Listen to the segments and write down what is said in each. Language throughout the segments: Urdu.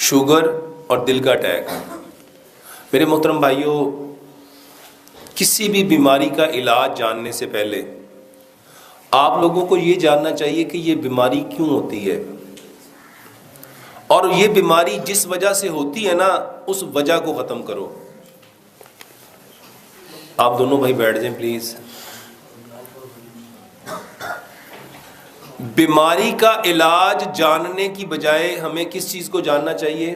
شوگر اور دل کا اٹیک۔ میرے محترم بھائیوں، کسی بھی بیماری کا علاج جاننے سے پہلے آپ لوگوں کو یہ جاننا چاہیے کہ یہ بیماری کیوں ہوتی ہے، اور یہ بیماری جس وجہ سے ہوتی ہے نا، اس وجہ کو ختم کرو۔ آپ دونوں بھائی بیٹھ جائیں پلیز۔ بیماری کا علاج جاننے کی بجائے ہمیں کس چیز کو جاننا چاہیے؟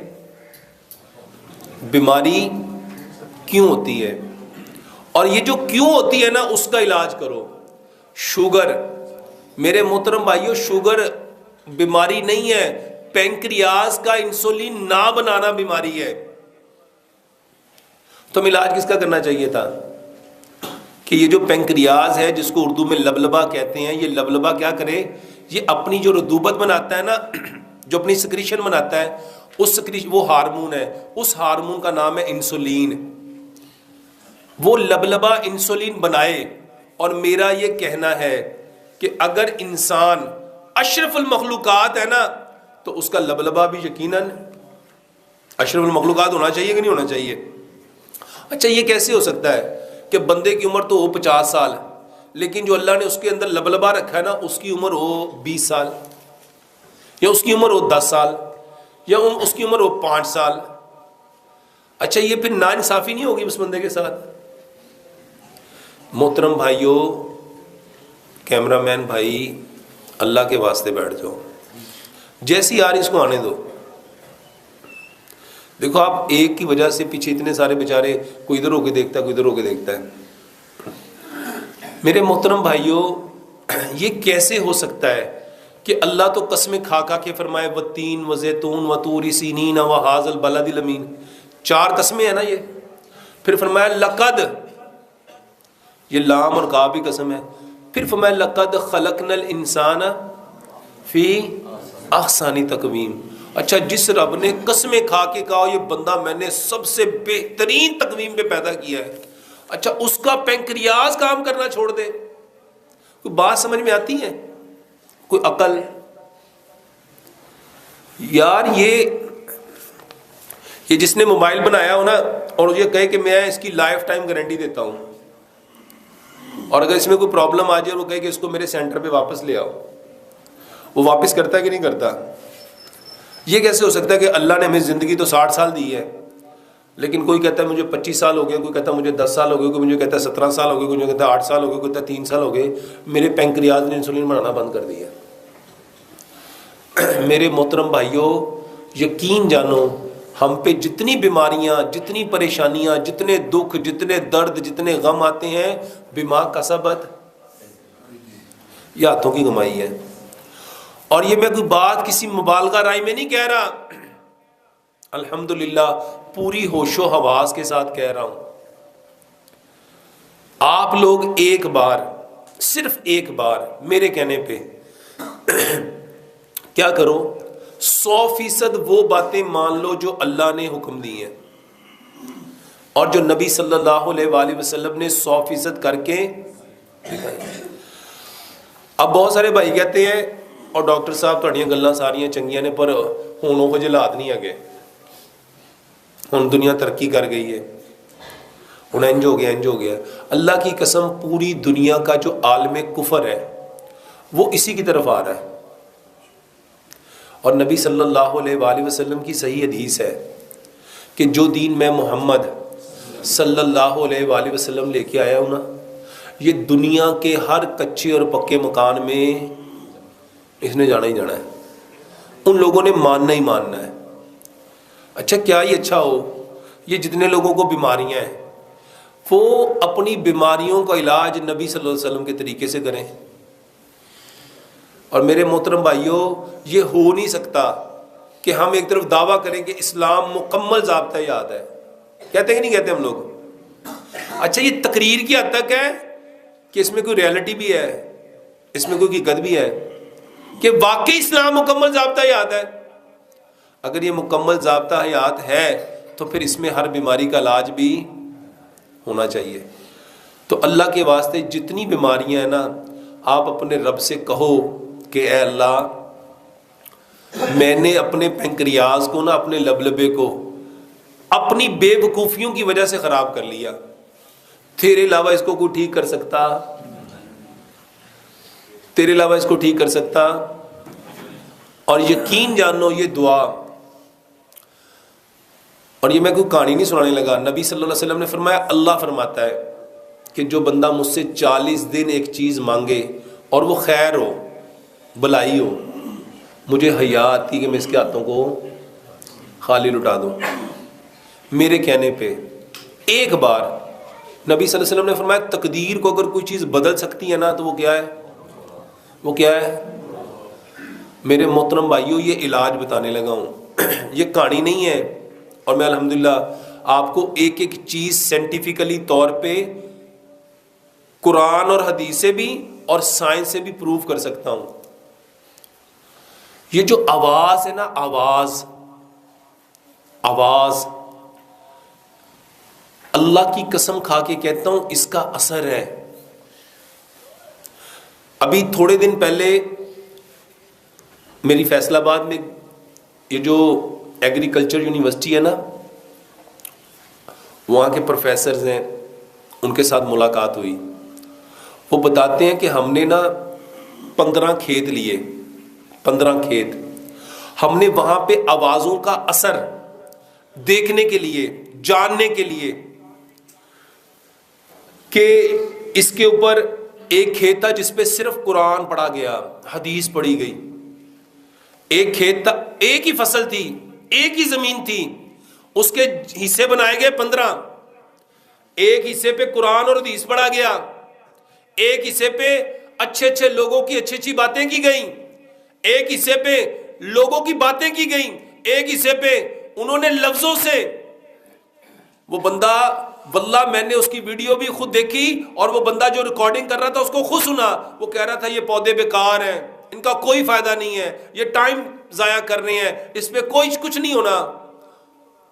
بیماری کیوں ہوتی ہے، اور یہ جو کیوں ہوتی ہے نا اس کا علاج کرو۔ شوگر، میرے محترم بھائیوں، شوگر بیماری نہیں ہے، پینکریاس کا انسولین نہ بنانا بیماری ہے۔ تو علاج کس کا کرنا چاہیے تھا کہ یہ جو پینکریاس ہے، جس کو اردو میں لبلبا کہتے ہیں، یہ لبلبا کیا کرے؟ یہ اپنی جو رطوبت بناتا ہے نا، جو اپنی سکریشن بناتا ہے، اس سکریشن، وہ ہارمون ہے، اس ہارمون کا نام ہے انسولین۔ وہ لبلبا انسولین بنائے۔ اور میرا یہ کہنا ہے کہ اگر انسان اشرف المخلوقات ہے نا، تو اس کا لبلبا بھی یقیناً اشرف المخلوقات ہونا چاہیے کہ نہیں ہونا چاہیے؟ اچھا، یہ کیسے ہو سکتا ہے کہ بندے کی عمر تو ہو 50 سال، لیکن جو اللہ نے اس کے اندر لبلبا رکھا ہے نا، اس کی عمر ہو 20 سال، یا اس کی عمر ہو 10 سال، یا اس کی عمر ہو 5 سال؟ اچھا، یہ پھر ناانصافی نہیں ہوگی اس بندے کے ساتھ؟ محترم بھائیوں، کیمرہ مین بھائی، اللہ کے واسطے بیٹھ جاؤ، جیسی آ رہی اس کو آنے دو۔ دیکھو، آپ ایک کی وجہ سے پیچھے اتنے سارے بیچارے، کوئی ادھر ہو کے دیکھتا ہے، کوئی ادھر ہو کے دیکھتا ہے۔ میرے محترم بھائیوں، یہ کیسے ہو سکتا ہے کہ اللہ تو قسمیں کھا کھا کے فرمائے والتین وزیتون وطور سینین وہذا البلد الامین، 4 قسمیں ہیں نا یہ، پھر فرمایا لقد، یہ لام اور کا بھی قسم ہے، پھر فرمایا لقد خلقنا الانسان فی احسن تقویم۔ اچھا، جس رب نے قسمیں کھا کے کہا یہ بندہ میں نے سب سے بہترین تقویم پہ پیدا کیا ہے، اچھا اس کا پینکریاس کام کرنا چھوڑ دے؟ کوئی بات سمجھ میں آتی ہے؟ کوئی عقل؟ یار، یہ جس نے موبائل بنایا ہو نا، اور یہ کہے کہ میں اس کی لائف ٹائم گارنٹی دیتا ہوں، اور اگر اس میں کوئی پرابلم آ جائے اور وہ کہے کہ اس کو میرے سینٹر پہ واپس لے آؤ، وہ واپس کرتا ہے کہ نہیں کرتا؟ یہ کیسے ہو سکتا ہے کہ اللہ نے ہمیں زندگی تو 60 سال دی ہے، لیکن کوئی کہتا ہے مجھے 25 سال ہو گئے، کوئی کہتا ہے مجھے 10 سال ہو گئے، کوئی مجھے کہتا ہے 17 سال ہو گئے، کوئی مجھے کہتا ہے 8 سال ہو گئے، کوئی کہتا ہے 3 سال ہو گئے، میرے پینکریاس نے انسولین بنانا بند کر دیا۔ میرے محترم بھائیوں، یقین جانو، ہم پہ جتنی بیماریاں، جتنی پریشانیاں، جتنے دکھ، جتنے درد، جتنے غم آتے ہیں، بما کسبت، یہ ہاتھوں کی کمائی ہے۔ اور یہ میں کوئی بات کسی مبالغہ رائے میں نہیں کہہ رہا، الحمدللہ پوری ہوش و حواس کے ساتھ کہہ رہا ہوں۔ آپ لوگ ایک بار، صرف ایک بار میرے کہنے پہ کیا کرو، 100% وہ باتیں مان لو جو اللہ نے حکم دی ہیں، اور جو نبی صلی اللہ علیہ وآلہ وسلم نے 100% کر کے دکھائی۔ اب بہت سارے بھائی کہتے ہیں، اور ڈاکٹر صاحب تھوڑیاں گلاں ساریاں چنگیاں نے، پر ہن وہ حالات نہیں آگے، ہن دنیا ترقی کر گئی ہے، ہن انج ہو گیا، انج ہو گیا۔ اللہ کی قسم، پوری دنیا کا جو عالم کفر ہے وہ اسی کی طرف آ رہا ہے، اور نبی صلی اللہ علیہ وآلہ وسلم کی صحیح حدیث ہے کہ جو دین میں محمد صلی اللہ علیہ وآلہ وسلم لے کے آیا ہوں نا، یہ دنیا کے ہر کچے اور پکے مکان میں اس نے جانا ہی جانا ہے، ان لوگوں نے ماننا ہی ماننا ہے۔ اچھا، کیا ہی اچھا ہو، یہ جتنے لوگوں کو بیماریاں ہیں وہ اپنی بیماریوں کا علاج نبی صلی اللہ علیہ وسلم کے طریقے سے کریں۔ اور میرے محترم بھائیوں، یہ ہو نہیں سکتا کہ ہم ایک طرف دعویٰ کریں کہ اسلام مکمل ضابطہ یاد ہے، کہتے ہیں کہ نہیں کہتے ہم لوگ؟ اچھا، یہ تقریر کی حد تک ہے کہ اس میں کوئی ریالٹی بھی ہے، اس میں کوئی حقیقت بھی ہے کہ واقعی اسلام مکمل ضابطہ یاد ہے؟ اگر یہ مکمل ضابطہ حیات ہے تو پھر اس میں ہر بیماری کا علاج بھی ہونا چاہیے۔ تو اللہ کے واسطے جتنی بیماریاں ہیں نا، آپ اپنے رب سے کہو کہ اے اللہ، میں نے اپنے پنکریاز کو نا، اپنے لبلبے کو اپنی بے وقوفیوں کی وجہ سے خراب کر لیا. تیرے علاوہ اس کو کوئی ٹھیک کر سکتا؟ تیرے علاوہ اس کو ٹھیک کر سکتا؟ اور یقین جانو یہ دعا، اور یہ میں کوئی کہانی نہیں سنانے لگا، نبی صلی اللہ علیہ وسلم نے فرمایا، اللہ فرماتا ہے کہ جو بندہ مجھ سے 40 دن ایک چیز مانگے اور وہ خیر ہو، بلائی ہو، مجھے حیا آتی کہ میں اس کے ہاتھوں کو خالی لٹا دوں. میرے کہنے پہ ایک بار نبی صلی اللہ علیہ وسلم نے فرمایا تقدیر کو اگر کوئی چیز بدل سکتی ہے نا تو وہ کیا ہے؟ وہ کیا ہے؟ میرے محترم بھائیوں، یہ علاج بتانے لگا ہوں، یہ کہانی نہیں ہے. اور میں الحمدللہ آپ کو ایک ایک چیز سائنٹیفکلی طور پہ قرآن اور حدیث سے بھی اور سائنس سے بھی پروف کر سکتا ہوں. یہ جو آواز ہے نا، آواز اللہ کی قسم کھا کے کہتا ہوں اس کا اثر ہے. ابھی تھوڑے دن پہلے میری فیصل آباد میں یہ جو ایگریکلچر یونیورسٹی ہے نا، وہاں کے پروفیسرز ہیں، ان کے ساتھ ملاقات ہوئی. وہ بتاتے ہیں کہ ہم نے نا 15 کھیت لیے، 15 کھیت. ہم نے وہاں پہ آوازوں کا اثر دیکھنے کے لیے، جاننے کے لیے کہ اس کے اوپر ایک کھیت تھا جس پہ صرف قرآن پڑھا گیا، حدیث پڑھی گئی. ایک کھیت تھا، ایک ہی فصل تھی، ایک ہی زمین تھی، اس کے حصے بنائے گئے 15. ایک حصے پہ قرآن اور حدیث پڑھا گیا، ایک حصے پہ اچھے اچھے لوگوں کی اچھی اچھی باتیں کی گئیں، ایک حصے پہ لوگوں کی باتیں کی گئیں، ایک حصے پہ انہوں نے لفظوں سے. وہ بندہ واللہ میں نے اس کی ویڈیو بھی خود دیکھی، اور وہ بندہ جو ریکارڈنگ کر رہا تھا اس کو خود سنا. وہ کہہ رہا تھا یہ پودے بیکار ہیں، ان کا کوئی فائدہ نہیں ہے، یہ ٹائم ضائع کر رہے ہیں، اس پہ کوئی کچھ نہیں ہونا.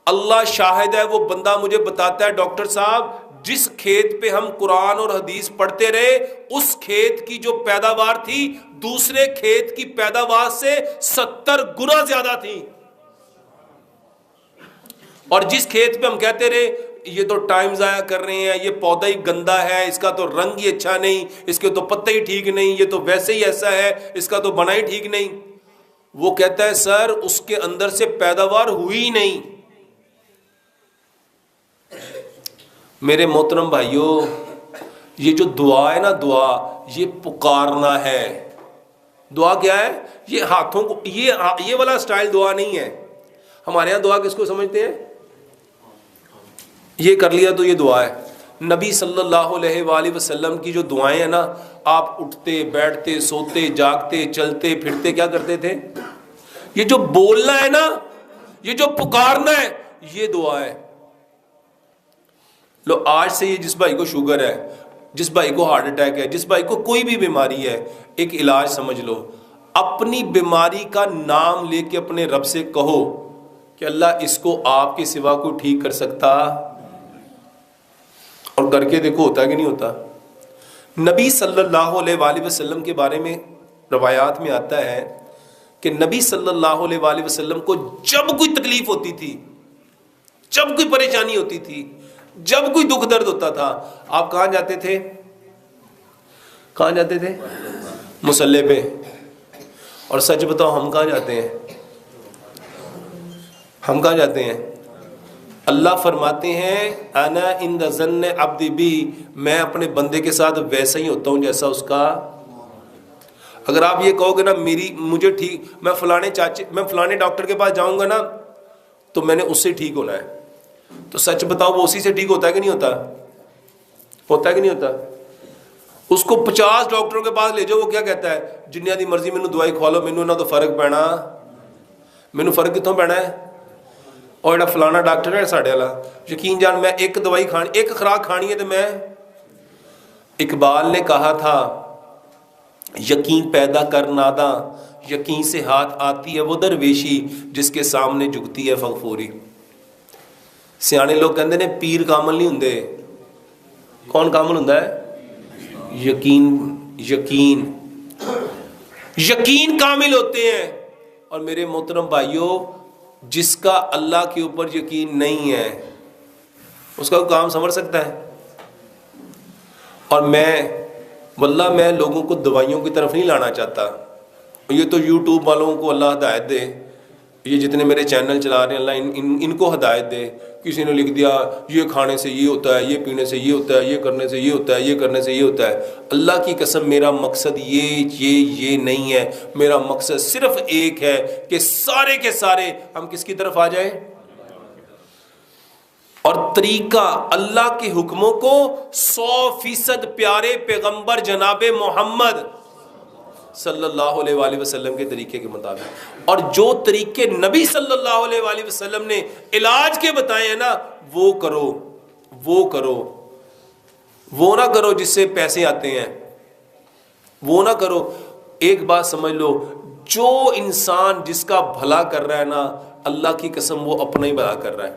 اللہ شاہد ہے، وہ بندہ مجھے بتاتا ہے ڈاکٹر صاحب جس کھیت پہ ہم قرآن اور حدیث پڑھتے رہے، اس کھیت کی جو پیداوار تھی دوسرے کھیت کی پیداوار سے 70 گنا زیادہ تھی. اور جس کھیت پہ ہم کہتے رہے یہ تو ٹائم ضائع کر رہے ہیں، یہ پودا ہی گندا ہے، اس کا تو رنگ ہی اچھا نہیں، اس کے تو پتے ہی ٹھیک نہیں، یہ تو ویسے ہی ایسا ہے، اس کا تو بنا ہی ٹھیک نہیں. وہ کہتا ہے سر اس کے اندر سے پیداوار ہوئی نہیں. میرے محترم بھائیوں، یہ جو دعا ہے نا، دعا یہ پکارنا ہے. دعا کیا ہے؟ یہ ہاتھوں کو، یہ والا سٹائل دعا نہیں ہے. ہمارے ہاں دعا کس کو سمجھتے ہیں؟ یہ کر لیا تو یہ دعا ہے. نبی صلی اللہ علیہ وآلہ وسلم کی جو دعائیں ہیں نا، آپ اٹھتے بیٹھتے سوتے جاگتے چلتے پھرتے کیا کرتے تھے؟ یہ جو بولنا ہے نا، یہ جو پکارنا ہے، یہ دعا ہے. لو آج سے یہ جس بھائی کو شوگر ہے، جس بھائی کو ہارٹ اٹیک ہے، جس بھائی کو کوئی بھی بیماری ہے، ایک علاج سمجھ لو. اپنی بیماری کا نام لے کے اپنے رب سے کہو کہ اللہ اس کو آپ کے سوا کوئی ٹھیک کر سکتا؟ اور کر کے دیکھو ہوتا ہے کہ نہیں ہوتا. نبی صلی اللہ علیہ وآلہ وسلم کے بارے میں روایات میں آتا ہے کہ نبی صلی اللہ علیہ وآلہ وسلم کو جب کوئی تکلیف ہوتی تھی، جب کوئی پریشانی ہوتی تھی، جب کوئی دکھ درد ہوتا تھا، آپ کہاں جاتے تھے؟ کہاں جاتے تھے؟ مصلی پہ. اور سچ بتاؤ ہم کہاں جاتے ہیں؟ ہم کہاں جاتے ہیں؟ اللہ فرماتے ہیں انا عند ظن عبدی بی، میں اپنے بندے کے ساتھ ویسا ہی ہوتا ہوں جیسا اس کا. اگر آپ یہ کہو گے نا مجھے ٹھیک، میں فلانے ڈاکٹر کے پاس جاؤں گا نا تو میں نے اس سے ٹھیک ہونا ہے، تو سچ بتاؤ وہ اسی سے ٹھیک ہوتا ہے کہ نہیں ہوتا؟ ہوتا ہے کہ نہیں ہوتا؟ اس کو 50 ڈاکٹروں کے پاس لے جاؤ، وہ کیا کہتا ہے؟ جنیا دی مرضی مینوں دوائی کھوا لو، مینوں نہ تو فرق پینا. مینوں فرق کتوں پینا ہے؟ اور جڑا فلانا ڈاکٹر ہے ساڈے والا، یقین جان میں ایک دوائی کھانی، ایک خوراک کھانی ہے تو میں. اقبال نے کہا تھا یقین پیدا کر ناداں، یقین سے ہاتھ آتی ہے وہ درویشی جس کے سامنے جھکتی ہے فغفوری. سیانے لوگ کہندے نے پیر کامل نہیں ہوندے. کون کامل ہوندا ہے؟ یقین کامل ہوتے ہیں. اور میرے محترم بھائیوں جس کا اللہ کے اوپر یقین نہیں ہے اس کا کام سنور سکتا ہے؟ اور واللہ میں لوگوں کو دوائیوں کی طرف نہیں لانا چاہتا. یہ تو یوٹیوب والوں کو اللہ ہدایت دے, یہ جتنے میرے چینل چلا رہے ہیں اللہ ان کو ہدایت دے. کسی نے لکھ دیا یہ کھانے سے یہ ہوتا ہے, یہ پینے سے یہ ہوتا ہے, یہ کرنے سے یہ ہوتا ہے, یہ کرنے سے یہ ہوتا ہے. اللہ کی قسم میرا مقصد یہ نہیں ہے. میرا مقصد صرف ایک ہے کہ سارے کے سارے ہم کس کی طرف آ جائیں, اور طریقہ اللہ کے حکموں کو 100% پیارے پیغمبر جناب محمد صلی اللہ علیہ وآلہ وسلم کے طریقے کے مطابق. اور جو طریقے نبی صلی اللہ علیہ وآلہ وسلم نے علاج کے بتائے ہیں نا وہ کرو, وہ نہ کرو جس سے پیسے آتے ہیں, وہ نہ کرو. ایک بات سمجھ لو, جو انسان جس کا بھلا کر رہا ہے نا اللہ کی قسم وہ اپنا ہی بھلا کر رہا ہے.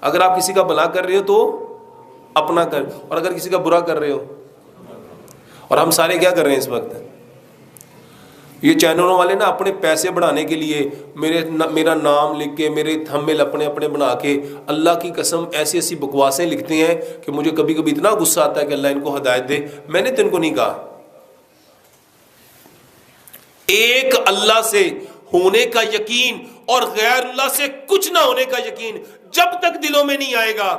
اگر آپ کسی کا بھلا کر رہے ہو تو اپنا کر, اور اگر کسی کا برا کر رہے ہو. اور ہم سارے کیا کر رہے ہیں اس وقت, یہ چینلوں والے نا اپنے پیسے بڑھانے کے لیے میرا نام لکھ کے میرے تھمبنیل اپنے بنا کے اللہ کی قسم ایسی ایسی بکواسیں لکھتے ہیں کہ مجھے کبھی کبھی اتنا غصہ آتا ہے کہ اللہ ان کو ہدایت دے. میں نے تو ان کو نہیں کہا. ایک اللہ سے ہونے کا یقین اور غیر اللہ سے کچھ نہ ہونے کا یقین جب تک دلوں میں نہیں آئے گا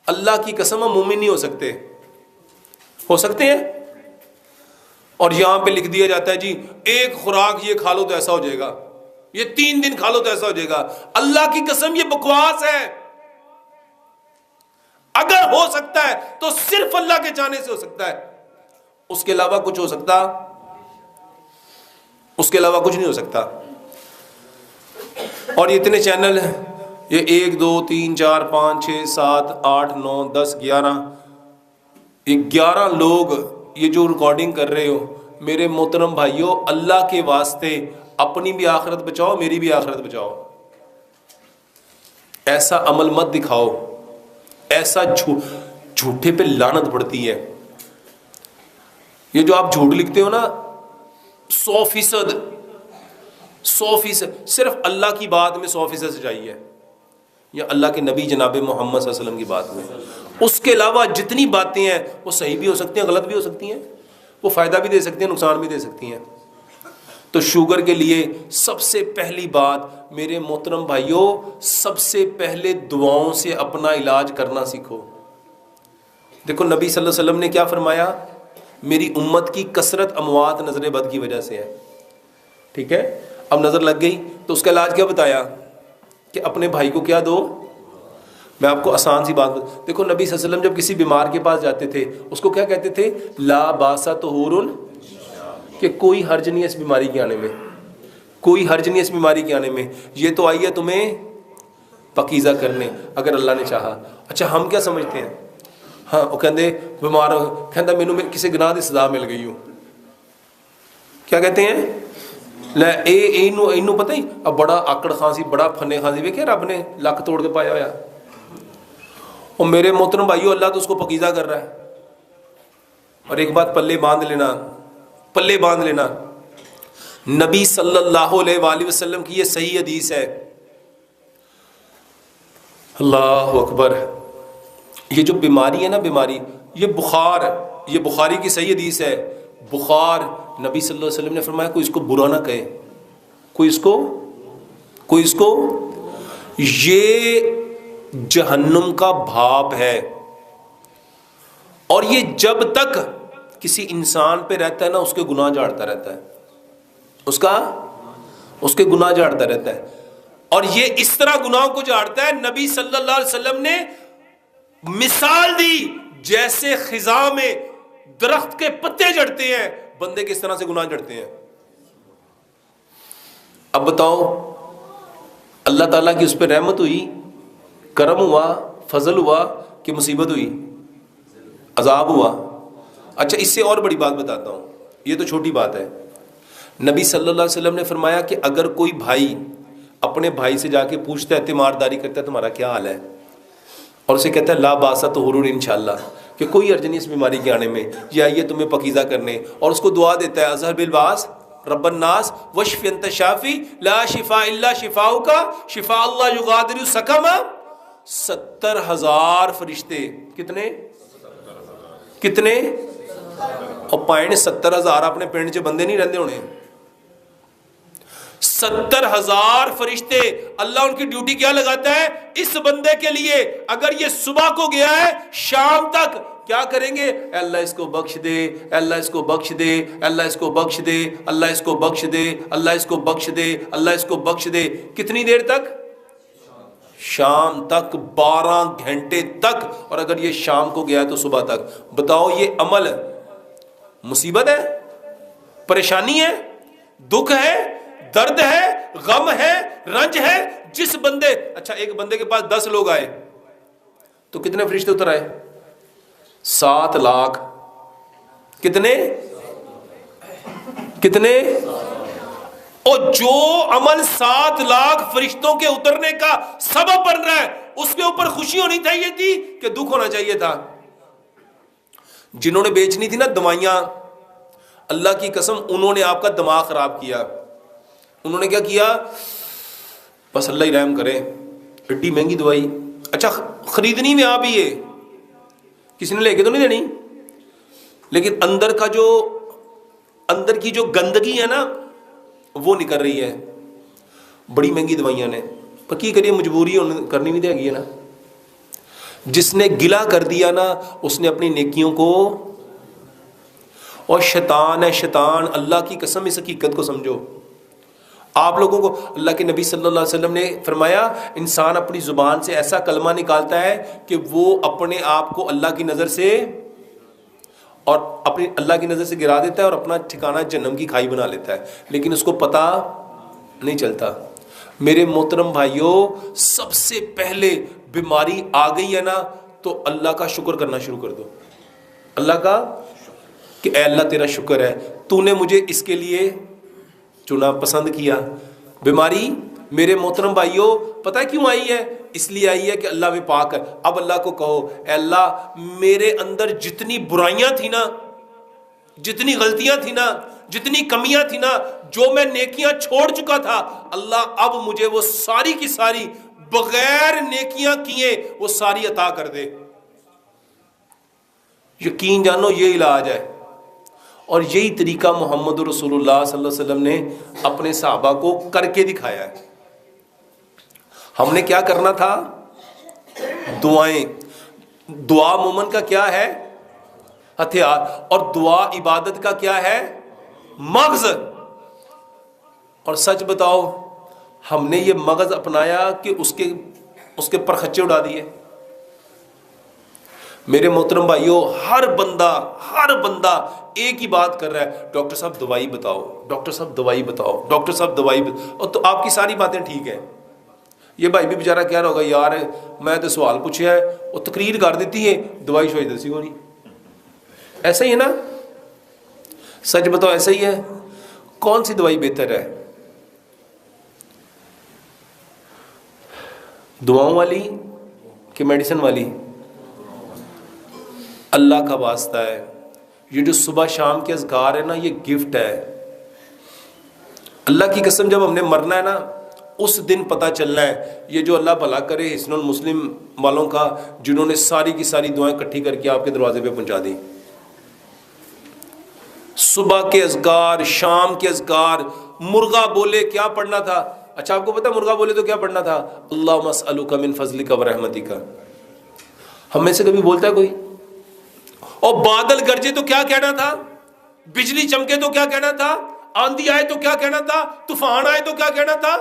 اللہ کی قسم ہم مومن نہیں ہو سکتے. ہو سکتے ہیں؟ اور یہاں پہ لکھ دیا جاتا ہے جی ایک خوراک یہ کھا لو تو ایسا ہو جائے گا, یہ 3 دن کھا لو تو ایسا ہو جائے گا. اللہ کی قسم یہ بکواس ہے. اگر ہو سکتا ہے تو صرف اللہ کے چاہنے سے ہو سکتا ہے, اس کے علاوہ کچھ ہو سکتا, اس کے علاوہ کچھ نہیں ہو سکتا. اور یہ اتنے چینل ہیں, یہ 1 2 3 4 5 6 7 8 9 10 11 یہ 11 لوگ یہ جو ریکارڈنگ کر رہے ہو میرے محترم بھائیوں اللہ کے واسطے اپنی بھی آخرت بچاؤ, میری بھی آخرت بچاؤ. ایسا عمل مت دکھاؤ, ایسا جھوٹے پہ لعنت پڑتی ہے. یہ جو آپ جھوٹ لکھتے ہو نا 100% صرف اللہ کی بات میں 100% سچائی ہے, یا اللہ کے نبی جناب محمد صلی اللہ علیہ وسلم کی بات میں. اس کے علاوہ جتنی باتیں ہیں وہ صحیح بھی ہو سکتی ہیں, غلط بھی ہو سکتی ہیں, وہ فائدہ بھی دے سکتی ہیں, نقصان بھی دے سکتی ہیں. تو شوگر کے لیے سب سے پہلی بات میرے محترم بھائیوں, سب سے پہلے دعاؤں سے اپنا علاج کرنا سیکھو. دیکھو نبی صلی اللہ علیہ وسلم نے کیا فرمایا, میری امت کی کثرت اموات نظر بد کی وجہ سے ہے. ٹھیک ہے, اب نظر لگ گئی تو اس کا علاج کیا بتایا کہ اپنے بھائی کو کیا دو. میں آپ کو آسان سی بات دیکھو, نبی صلی اللہ علیہ وسلم جب کسی بیمار کے پاس جاتے تھے اس کو کیا کہتے تھے, لا باسا طہور, کہ کوئی حرج نہیں ہے اس بیماری کے آنے میں, کوئی حرج نہیں ہے اس بیماری کے آنے میں, یہ تو آئی ہے تمہیں پاکیزہ کرنے اگر اللہ نے چاہا. اچھا ہم کیا سمجھتے ہیں, ہاں وہ کہندے بیمار کہندا مینوں کسی گناہ دی سزا مل گئی ہوں. کیا کہتے ہیں, لے اینو پتہ ہی اب بڑا آکڑ خان سی, بڑا پھنے خان سی, ویکھے رب نے لک توڑ کے پایا ہویا. اور میرے محترم بھائیو اللہ تو اس کو پاکیزہ کر رہا ہے. اور ایک بات پلے باندھ لینا, نبی صلی اللہ علیہ وآلہ وسلم کی یہ صحیح حدیث ہے. اللہ اکبر. یہ جو بیماری ہے نا, بیماری یہ بخار, یہ بخاری کی صحیح حدیث ہے. بخار نبی صلی اللہ علیہ وسلم نے فرمایا کوئی اس کو برا نہ کہے, کوئی اس کو یہ جہنم کا بھاپ ہے. اور یہ جب تک کسی انسان پہ رہتا ہے نا اس کے گناہ جھاڑتا رہتا ہے, اس کے گناہ جھاڑتا رہتا ہے. اور یہ اس طرح گناہوں کو جھاڑتا ہے, نبی صلی اللہ علیہ وسلم نے مثال دی جیسے خزاں میں درخت کے پتے جھڑتے ہیں, بندے کس طرح سے گناہ جھڑتے ہیں. اب بتاؤ اللہ تعالیٰ کی اس پہ رحمت ہوئی, کرم ہوا, فضل ہوا کہ مصیبت ہوئی, عذاب ہوا. اچھا اس سے اور بڑی بات بتاتا ہوں, یہ تو چھوٹی بات ہے. نبی صلی اللہ علیہ وسلم نے فرمایا کہ اگر کوئی بھائی اپنے بھائی سے جا کے پوچھتا ہے, تیمارداری کرتا ہے تمہارا کیا حال ہے, اور اسے کہتا ہے لا باسا طہور انشاءاللہ, کہ کوئی حرج نہیں اس بیماری کے آنے میں, یہ آئیے تمہیں پاکیزہ کرنے, اور اس کو دعا دیتا ہے اظہر بالباس رب الناس واشف انت شافی لا شفاء الا شفاؤک شفاء اللہ یغادر سقما. 70,000 فرشتے. کتنے اور پائن 70,000 اپنے پنڈ چ بندے نہیں رہندے ہونے. 70,000 فرشتے. اللہ ان کی ڈیوٹی کیا لگاتا ہے اس بندے کے لیے؟ اگر یہ صبح کو گیا ہے شام تک کیا کریں گے؟ اے اللہ اس کو بخش دے، اے اللہ اس کو بخش دے، اے اللہ اس کو بخش دے، اللہ اس کو بخش دے، اللہ اس کو بخش دے، اللہ اس کو بخش دے. کتنی دیر تک؟ شام تک، 12 گھنٹے تک. اور اگر یہ شام کو گیا ہے تو صبح تک. بتاؤ یہ عمل مصیبت ہے، پریشانی ہے، دکھ ہے، درد ہے، غم ہے، رنج ہے. جس بندے اچھا ایک بندے کے پاس 10 لوگ آئے تو کتنے فرشتے اتر آئے؟ 7 لاکھ. کتنے؟ اور جو عمل 7 لاکھ فرشتوں کے اترنے کا سبب بن رہا ہے اس کے اوپر خوشی ہونی چاہیے تھی کہ دکھ ہونا چاہیے تھا؟ جنہوں نے بیچنی تھی نا دوائیاں، اللہ کی قسم انہوں نے آپ کا دماغ خراب کیا. انہوں نے کیا کیا؟ بس اللہ ہی رحم کرے، ایڈی مہنگی دوائی. اچھا خریدنی میں آپ ہی ہے، کسی نے لے کے تو نہیں دینی، لیکن اندر کی جو گندگی ہے نا وہ نکل رہی ہے. بڑی مہنگی دوائیاں نے، پر کی کریے مجبوری کرنی بھی دے گی نا. جس نے گلا کر دیا نا اس نے اپنی نیکیوں کو، اور شیطان ہے شیطان. اللہ کی قسم اس حقیقت کو سمجھو. آپ لوگوں کو اللہ کے نبی صلی اللہ علیہ وسلم نے فرمایا انسان اپنی زبان سے ایسا کلمہ نکالتا ہے کہ وہ اپنے آپ کو اللہ کی نظر سے اور اپنی اللہ کی نظر سے گرا دیتا ہے اور اپنا ٹھکانہ جہنم کی کھائی بنا لیتا ہے، لیکن اس کو پتہ نہیں چلتا. میرے محترم بھائیوں، سب سے پہلے بیماری آ گئی ہے نا تو اللہ کا شکر کرنا شروع کر دو. اللہ کا کہ اے اللہ تیرا شکر ہے، تو نے مجھے اس کے لیے چنا، پسند کیا. بیماری میرے محترم بھائیوں پتہ ہے کیوں آئی ہے؟ اس لیے آئی ہے کہ اللہ میں پاک ہے. اب اللہ کو کہو اے اللہ میرے اندر جتنی برائیاں تھیں نا، جتنی غلطیاں تھیں نا، جتنی کمیاں تھیں نا، جو میں نیکیاں چھوڑ چکا تھا، اللہ اب مجھے وہ ساری کی ساری بغیر نیکیاں کیے وہ ساری عطا کر دے. یقین جانو یہ علاج ہے. اور یہی طریقہ محمد رسول اللہ صلی اللہ علیہ وسلم نے اپنے صحابہ کو کر کے دکھایا ہے. ہم نے کیا کرنا تھا؟ دعائیں. دعا مومن کا کیا ہے؟ ہتھیار. اور دعا عبادت کا کیا ہے؟ مغز. اور سچ بتاؤ ہم نے یہ مغز اپنایا کہ اس کے پرخچے اڑا دیے؟ میرے محترم بھائیوں ہر بندہ ایک ہی بات کر رہا ہے، ڈاکٹر صاحب دوائی بتاؤ، ڈاکٹر صاحب دوائی بتاؤ، ڈاکٹر صاحب دوائی بتاؤ. اور تو آپ کی ساری باتیں ٹھیک ہیں. یہ بھائی بھی بیچارہ کہہ رہا ہوگا یار میں تو سوال پوچھا ہے وہ تقریر کر دیتی ہے، دوائی شوائی دسی کو نہیں. ایسا ہی ہے نا؟ سچ بتاؤ ایسا ہی ہے. کون سی دوائی بہتر ہے؟ دعاؤں والی کہ میڈیسن والی؟ اللہ کا واسطہ ہے یہ جو صبح شام کے اذکار ہے نا یہ گفٹ ہے. اللہ کی قسم جب ہم نے مرنا ہے نا اس دن پتہ چلنا ہے. یہ جو اللہ بھلا کرے حسن المسلم والوں کا جنہوں نے ساری کی ساری دعائیں اکٹھی کر کے آپ کے دروازے پہ پہنچا دی. صبح کے اذکار، شام کے اذکار. مرغا بولے کیا پڑھنا تھا؟ اچھا آپ کو پتا مرغا بولے تو کیا پڑھنا تھا؟ اللہم اسألک من فضلک و رحمتک. ہم میں سے کبھی بولتا ہے کوئی؟ اور بادل گرجے تو کیا کہنا تھا؟ بجلی چمکے تو کیا کہنا تھا؟ آندھی آئے تو کیا کہنا تھا؟ طوفان آئے تو کیا کہنا تھا؟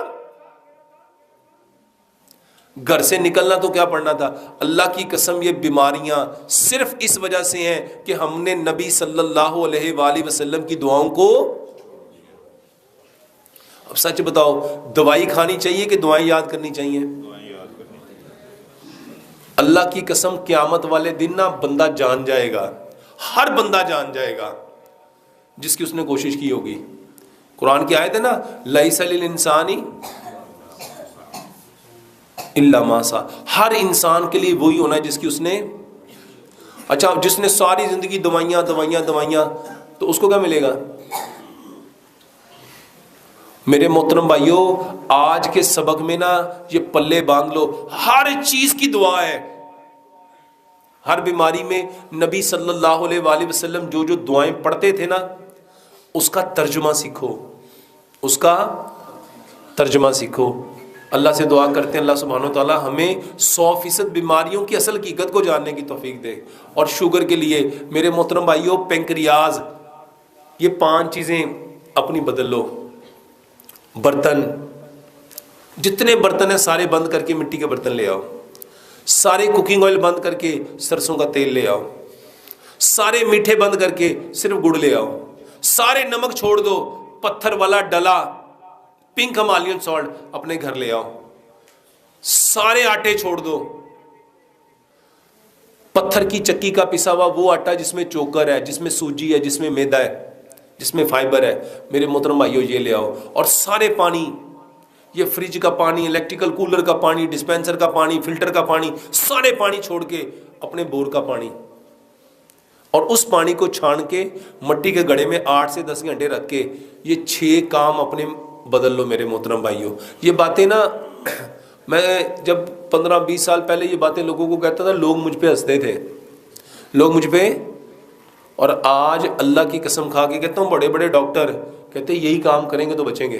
گھر سے نکلنا تو کیا پڑھنا تھا؟ اللہ کی قسم یہ بیماریاں صرف اس وجہ سے ہیں کہ ہم نے نبی صلی اللہ علیہ وآلہ وسلم کی دعاؤں کو. اب سچ بتاؤ دوائی کھانی چاہیے کہ دعائیں یاد کرنی چاہیے؟ اللہ کی قسم قیامت والے دن نا بندہ جان جائے گا، ہر بندہ جان جائے گا جس کی اس نے کوشش کی ہوگی. قرآن کی آیت ہے نا لیس للانسان الا ما سعی. ہر انسان کے لیے وہی ہونا ہے جس کی اس نے. اچھا جس نے ساری زندگی دوائیاں تو اس کو کیا ملے گا؟ میرے محترم بھائیوں، آج کے سبق میں نا یہ پلے باندھ لو، ہر چیز کی دعا ہے۔ ہر بیماری میں نبی صلی اللہ علیہ وآلہ وسلم جو جو دعائیں پڑھتے تھے نا، اس کا ترجمہ سیکھو، اس کا ترجمہ سیکھو۔ اللہ سے دعا کرتے ہیں اللہ سبحانہ و تعالی ہمیں 100% بیماریوں کی اصل حقیقت کو جاننے کی توفیق دے۔ اور شوگر کے لیے میرے محترم بھائیوں، پینکریاز، یہ 5 چیزیں اپنی بدل لو۔ برتن، جتنے برتن ہیں سارے بند کر کے مٹی کے برتن لے آؤ، سارے کوکنگ آئل بند کر کے سرسوں کا تیل لے آؤ، سارے میٹھے بند کر کے صرف گڑ لے آؤ، سارے نمک چھوڑ دو، پتھر والا ڈلا پنک ہمالین سالٹ اپنے گھر لے آؤ، سارے آٹے چھوڑ دو، پتھر کی چکی کا پسا ہوا وہ آٹا جس میں چوکر ہے، جس میں سوجی ہے، جس میں میدا ہے، جس میں فائبر ہے، میرے محترم بھائیو یہ لے آؤ۔ اور سارے پانی، یہ فریج کا پانی، الیکٹریکل کولر کا پانی، ڈسپینسر کا پانی، فلٹر کا پانی، سارے پانی چھوڑ کے اپنے بور کا پانی، اور اس پانی کو چھان کے مٹی کے گڑھے میں 8 سے 10 گھنٹے رکھ کے یہ 6 کام اپنے بدل لو میرے محترم بھائیوں۔ یہ باتیں نا میں جب 15-20 سال پہلے یہ باتیں لوگوں کو کہتا تھا، لوگ مجھ پہ ہنستے تھے، لوگ مجھ پہ، اور آج اللہ کی قسم کھا کے کہتا ہوں بڑے بڑے ڈاکٹر کہتے ہیں یہی کام کریں گے تو بچیں گے۔